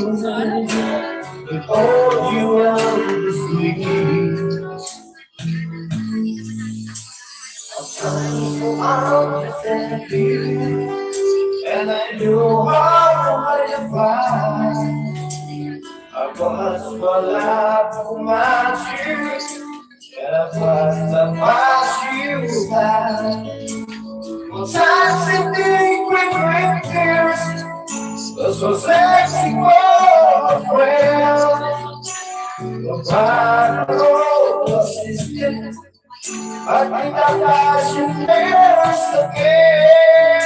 and hold you endlessly. I'm trying to understand you, and I know how to find. I was for life for my truth, and I was the past you had. Well, time simply quick tears, but so sexy for a friend. The final assistant, I think that I should never again.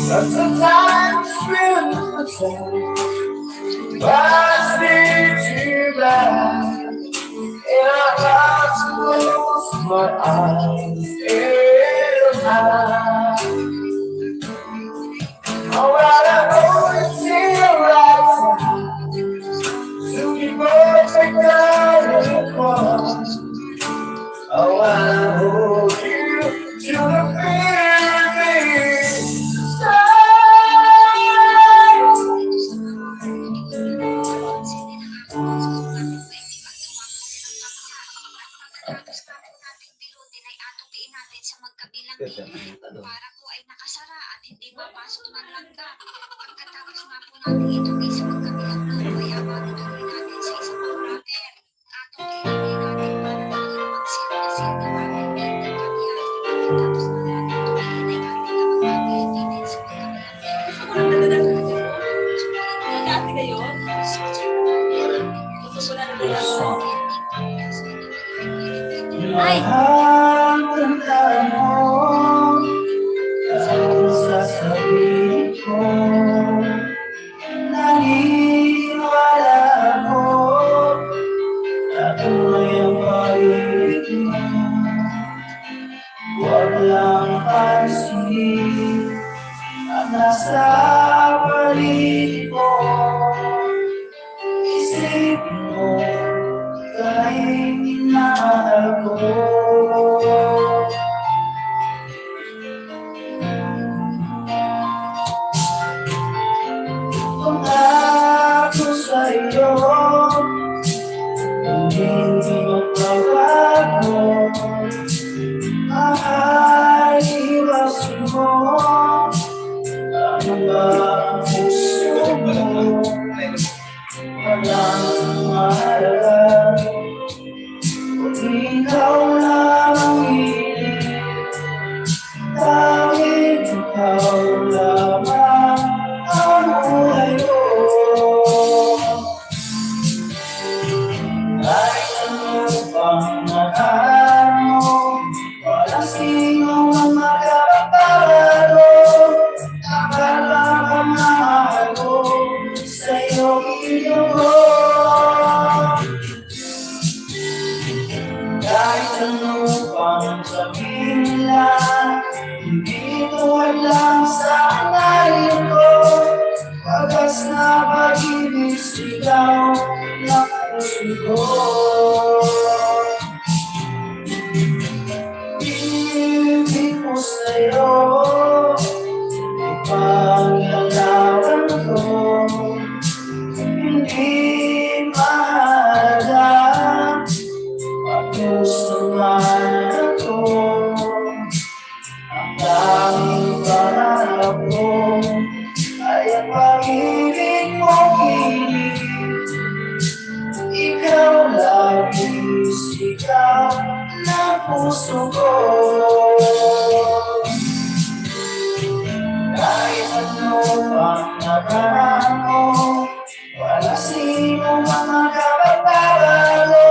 That's the time to spend the time. I sleep too bad, and I got to close my eyes and hide. Oh, I know it's here right now, to be perfect down in the cross. Oh, I hold you to the feeling para po ay nakasara at hindi mapasok ng langgam. Pagkatapos nga po natin itong sa magkabilang dulo ay abang tuloy natin sa isang programmer. Atong kailangan natin para magsil na natin ng kanya. Pagkatapos nga natin tuloy ay ating kapag-atin din sa magkabilang dulo. Ate kayo? Wala na dalawa. Ay! sasabihin ko, naniwala ko, tunay ang pag-ibig mo. Huwag lang kasi ang nasa paligid mo. Isipin mo, kahit minahal ko. Sa'yo, hindi magbabago. Iwasin mo, ano ba ang gusto mo? Walang mahalaga, kung ikaw lang ang hiling. Dahil ikaw lamang ang buhay ko. Kahit ano pang nakaraan mo, walang sino ang makapagpapalo. Akala ka mahal ko, sa'yo inugo. Kahit ano pang sabihin nila, hindi ko alam sa ngayon ko. Wagas na pag-ibig sigaw ng puso ko. Ibig ko sa'yo, ipaglalaban ko. Hindi mahalaga, pag gusto man ako. Ang daming pangarap ko ay ang pag-ibig mong hilig. Ikaw lagi sigaw ng puso ko. Kahit ano pang nakaraan mo, wala sino ang makapagpapalo.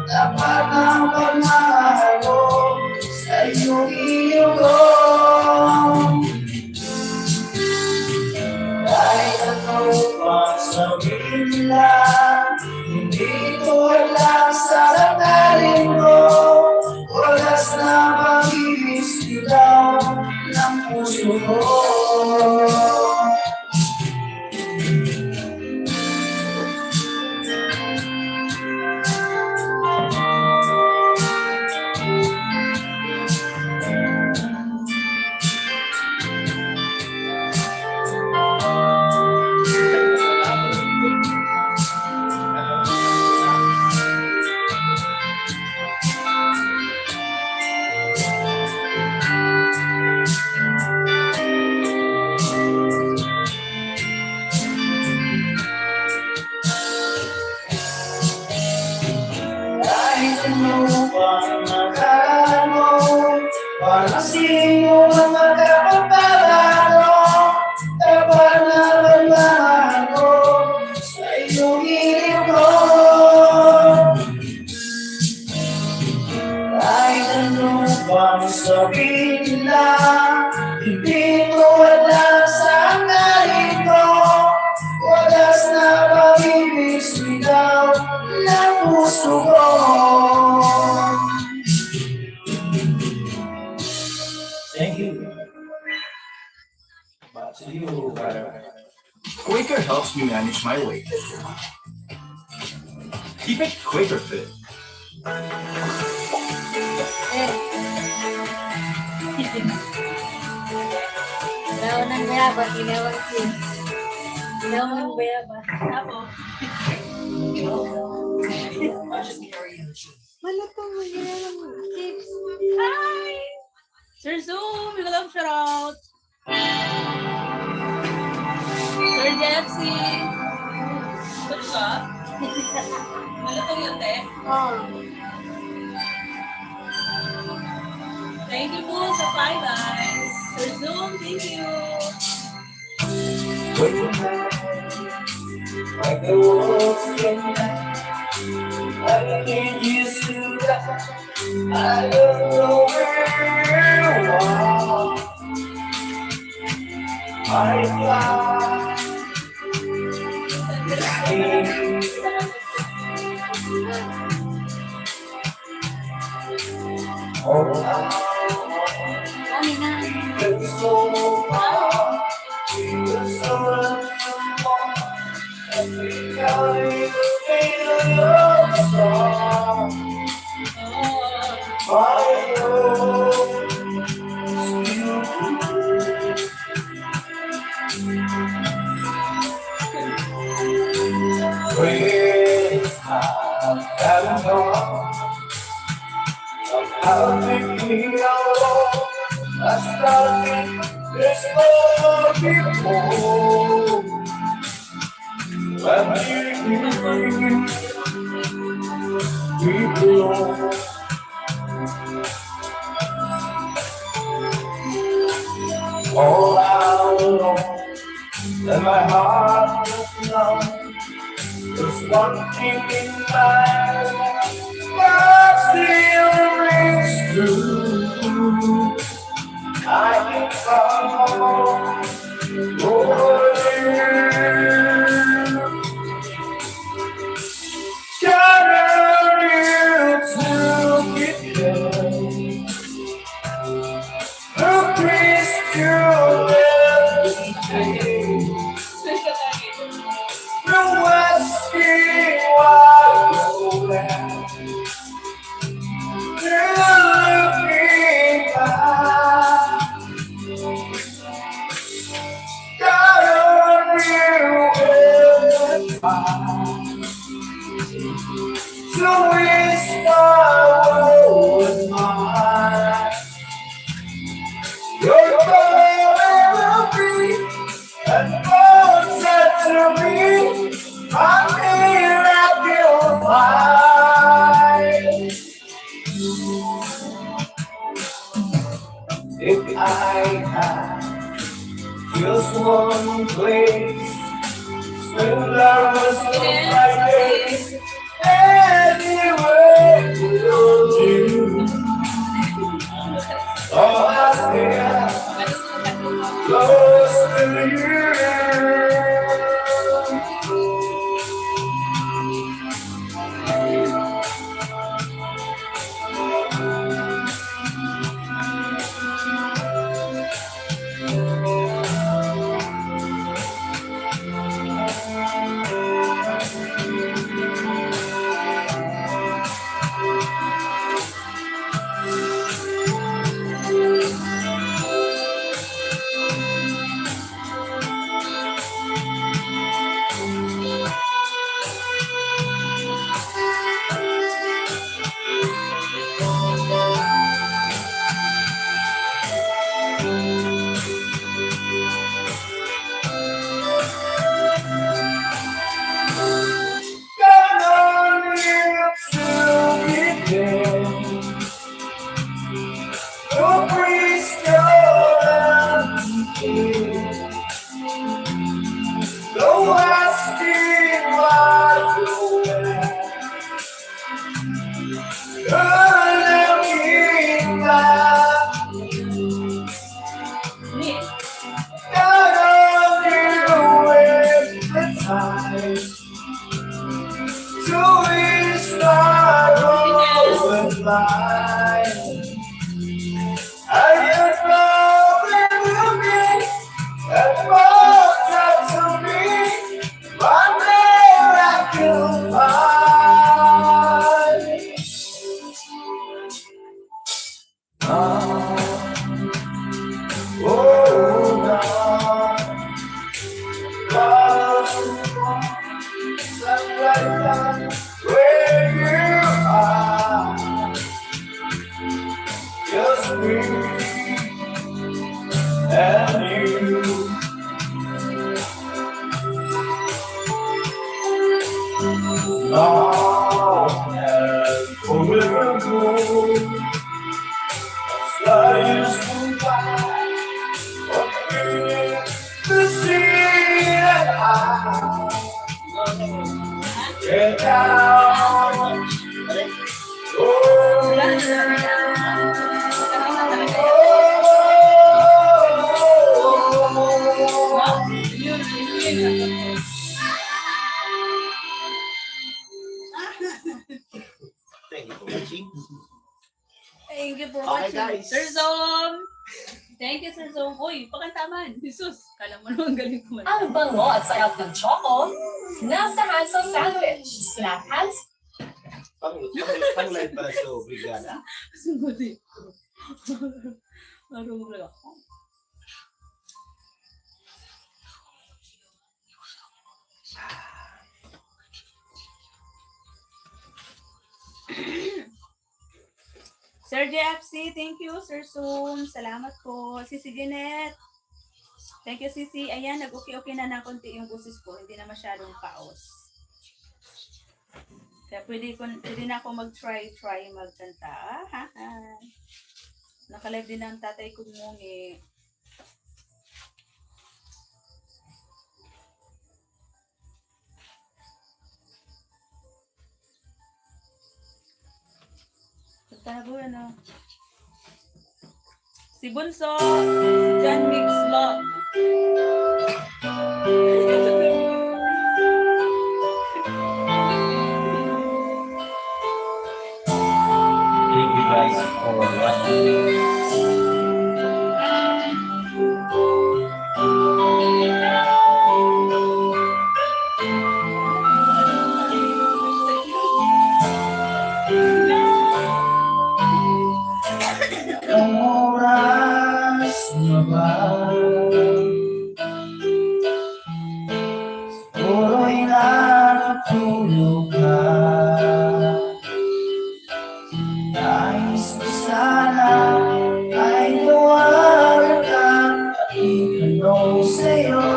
Dapat ang pagmamahal ko sa'yo iugong. Kahit ano pang sabihin nila, hindi ko alam sa langarin mo. Wagas na pag-ibig sigaw ng puso ko. ano bang nakaraan mo? Parang sino ang magkapagpapalo? Dapat na lamang ko sa iyong hiling ko. Kahit ano bang sabihin nila, hindi ko alam sa ngayon ko. Wagas na pag-ibig sigaw ng puso ko. Thank you. Back to you, brother. Quaker helps me manage my weight. Keep it Quaker Fit. Ilaw ng bayaba, ilawan ko. Ilaw ng bayaba. Ako. Malutong mo yan. Chips. Hi! Sir Zoom, you love shout out. Sir Jeffsy. Good ka? Malutong yun, te? Oo. Thank you po sa 5 eyes. Sir Zoom, thank you. Like the wolves in night, I get used to that. I don't know where you are. I fly. Oh, Ani na. it's so far. It's so far. I think I'll be your star. My love still Praise I've got on. Somehow thinking alone, I started this love before. When we belong. All out alone, and my heart was numb. There's one thing in mind that still rings true. I can come for you. Gather you to be there. The priest you'll never take. No asking why you're there. You're looking back. God only will find. So it's my own mind. You're gonna be, and God said to me, I'm here at your fight. If I had just one place, still I was on my face. Anywhere with you, oh, I stay close to you. mind. I just probably will be at more time to me. One day I can find. Oh, God. Where you are, just me and you. Long and forever, flying by, the sea and I. Get down, oh, Thank you for watching. Thank you for Okay, watching. guys. Sir Zom! Thank you, Sir Zom. Uy, pakantaman. Jesus, kala mo naman galing ko man. Ang bango at sarap ng choco, nasa Hansel Sandwich. Snap hands. Pang live pala so brigada. Sungguh di. Marunong lang ako. Sir JFC, thank you. Sir Zoom, salamat po. Sisi Jeanette, thank you Sisi. Ayan, nag-okay-okay na konti yung boses ko. Hindi na masyadong paos. Kaya pwede na ako mag-try magkanta. Naka-live din ang tatay ko ngungi. Tabo ano. Si Bunso, John Mix Vlog. Thank you guys for watching. ang oras na ba? Puro natutulog ka. Nais ko sana ay tawagan ka at itanong sa'yo.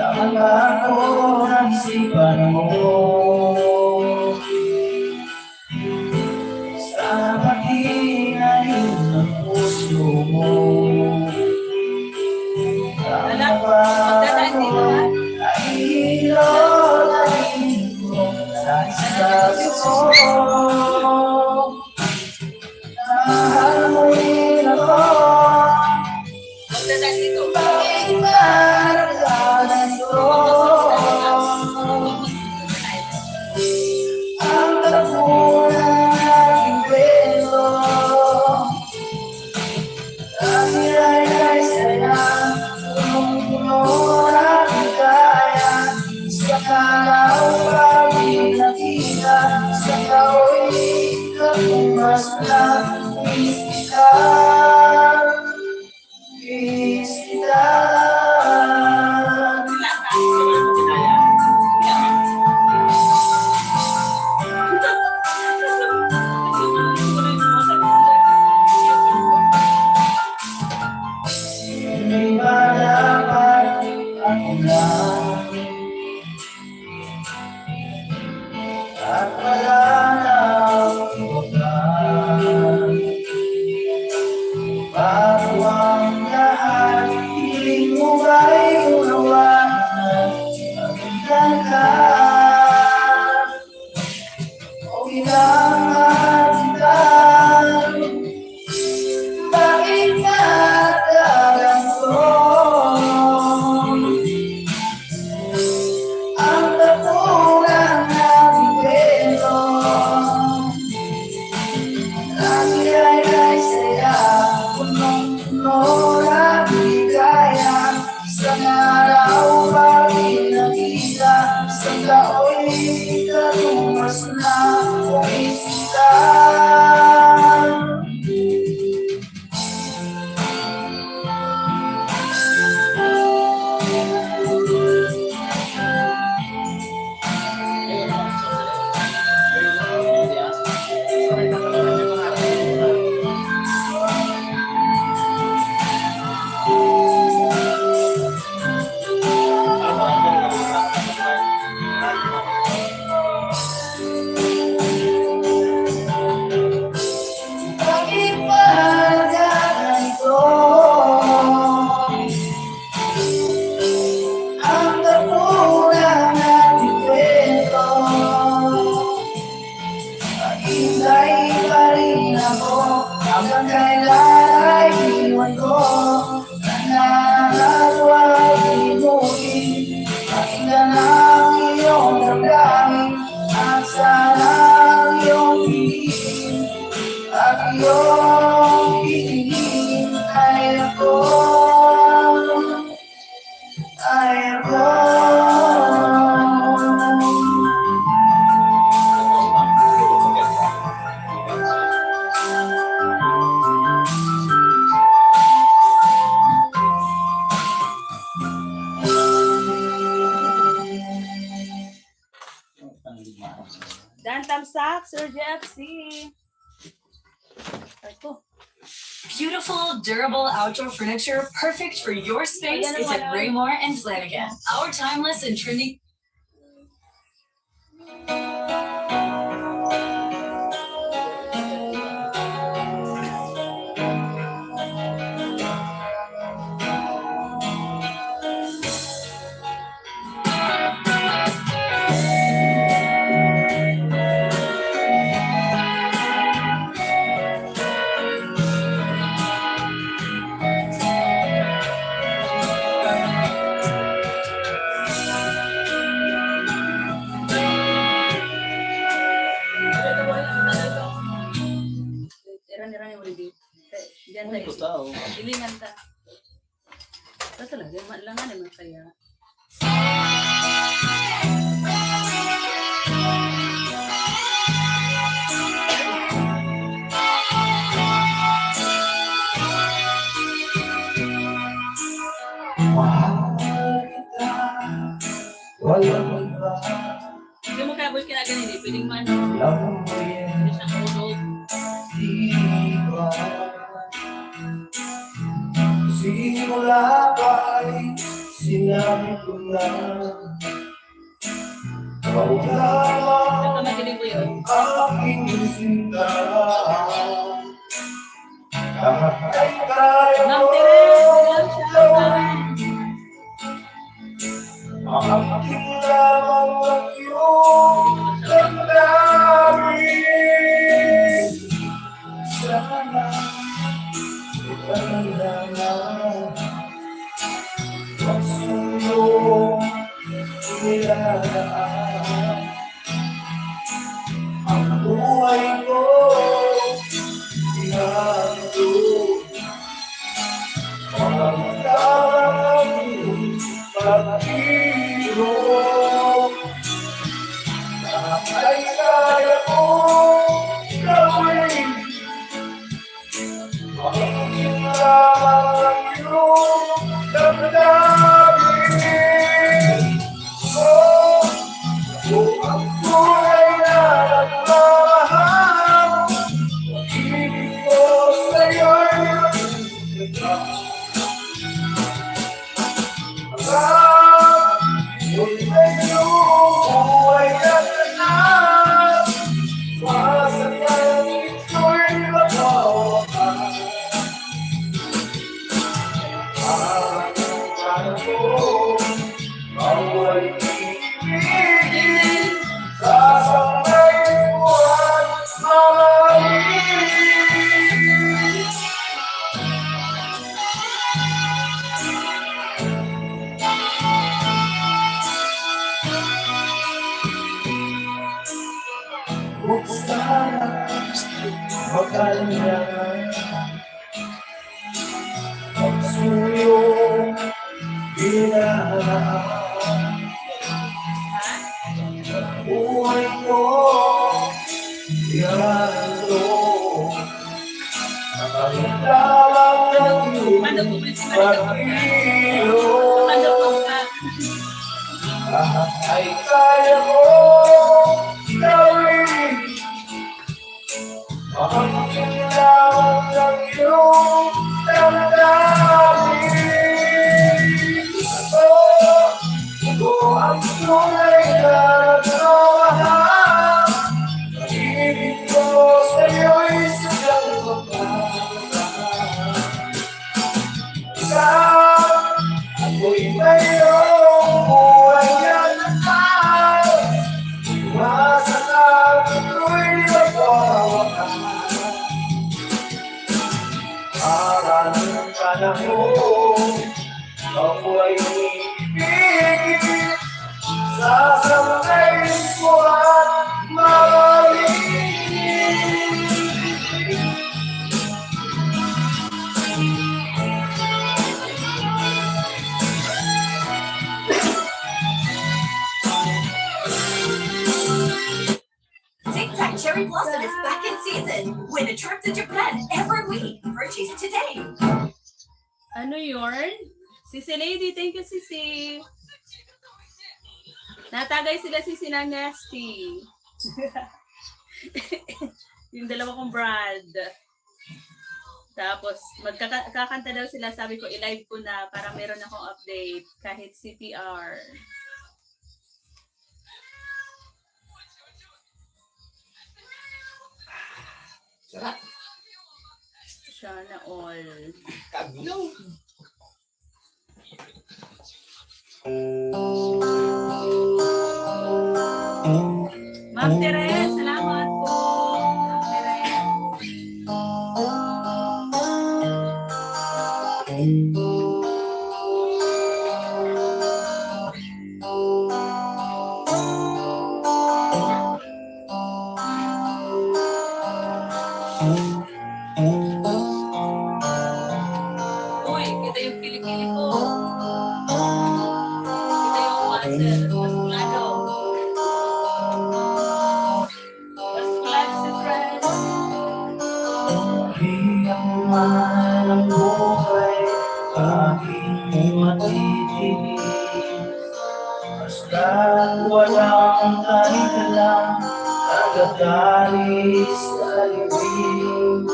Tama ba ako ng isipan mo? Sana maghinahing ang puso mo. Tama ba ako ay hilolahin ko sa isaso? Mahal mo rin ako. Bakit maragalan ito? Ang takbo ng aking kwento ang nilay saya ang puno ng aking kaya sa kalaw kami nakita sa kawin kung mas nais kita. Hindi ba dapat ako lang at wala nang iba? Bago ang lahat, hiling mo ba'y unawaan at magbilang ka? O kailangan kita? Bakit nagkaganto? Ang tapo ng aking tumas na bumisita. Hanggang kailan ay iwan ko nananagawa inuwi. Pakinggan ang iyong damdamin at sana ang iyong piliin. At iyong piliin ay ako. Ay ako. Dan Tamsak, Sir JFC. Ito. Beautiful, durable outdoor furniture perfect for your space is at Raymore and Flanagan. Our timeless and trending Iran yung ready. Diyan Ano tayo. tao? Ilingan ta. Basta talaga, langan naman kaya. Walang iba, Hindi mo kaya boy kinaganin eh. Piling man. alam mo yan, Hindi siya kulog. di ba? Simula pa'y sinabi ko na wala Saka magiling ko yun. aking sinta. Kahit tayo Nang tere, ang aking lamang ang iyong damdamin. Sana ipanalaman ang sulong nilalaan. Ang buhay ko ginagawa pagdaming pag-ibig na ay kaya kong gawin. Pakinggan lamang ang iyong damdamin. Kung ang buhay na nagmamahal, pag-ibig ko sa'yo'y Pagsuyong binalaan buhay mo, yaro. Nakahintawag ng iyong Ano po ba si Marika? pag-ilo. Ano po ba? Lahat ay kaya mo gawin. Makakilawang ng iyong damdamin. Ito ang tunay na nagawahan. Pag-ibig ko sa'yo'y sadyang pagmamahal. Ikaw, ako'y mayroong buhay at nakal. Umasa ka, ako'y magpawakan. Para ng panahon, ako'y ibigin. Sasabayin ko at mawalin. Tic Tac Cherry Blossom is back in season. Win a trip to Japan every week. Purchase today. Ano yun? Sisi Lady, thank you Sisi. Natagay sila Sisi ng Nasty. Yung dalawa kong brand. Tapos, kakanta daw sila. Sabi ko, i-live ko na para meron akong update kahit CPR. Sarap. Sana all. Kaglo. Ma'am Teres, salamat po. Ma'am Teres. Uy, kita yung kilikili ko. Kita yung water. Paskulado. Paskulado si Fred. Hiyang mahal ang buhay, aking matitiis. Basta't walang dahilan, nagagalis sa libing.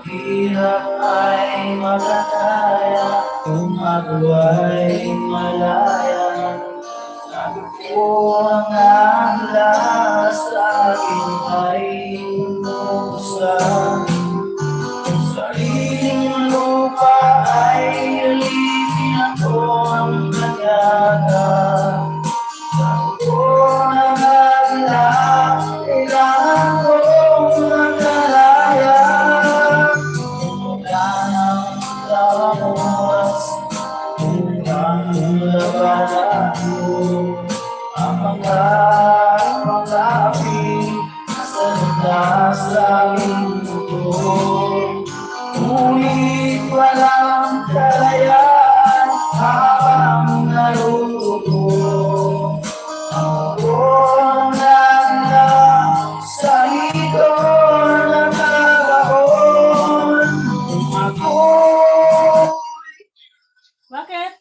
Hirap ay magkakaya, kung ako ay malaya. Sabi ko ang ahla sa akin ay inuusan. Sariling lupa ay alipin ako ang kanyaka. Sabi ko ang ahla, kailangan kong makalaya. Wala nang lawas, hanggang labanan ko. Ang mga api sa landas aming mundo. Ngunit walang kalayaan habang naruto. Ako ang nagla sa likod ng kalaon. Ako Bakit?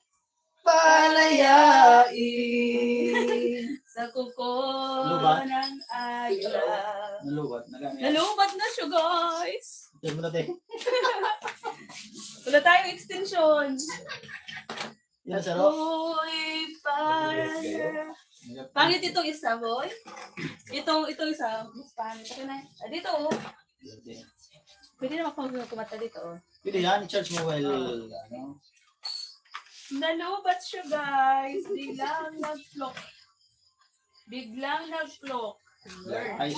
palayain. Sa kuko Lubat. ng agla. Nalubat. Nagamit. Nalubat na siya, guys. Ito mo natin. Wala tayong extension. Yan, saro. Uy, para. Pangit itong isa, boy. Itong isa. Mas pangit. Okay na. Ah, dito, oh. Pwede naman kumata dito, oh. Pwede yan, i-charge mo while, ano. Nalubat siya, guys. Biglang nag-clock. Biglang nag-clock. Ayos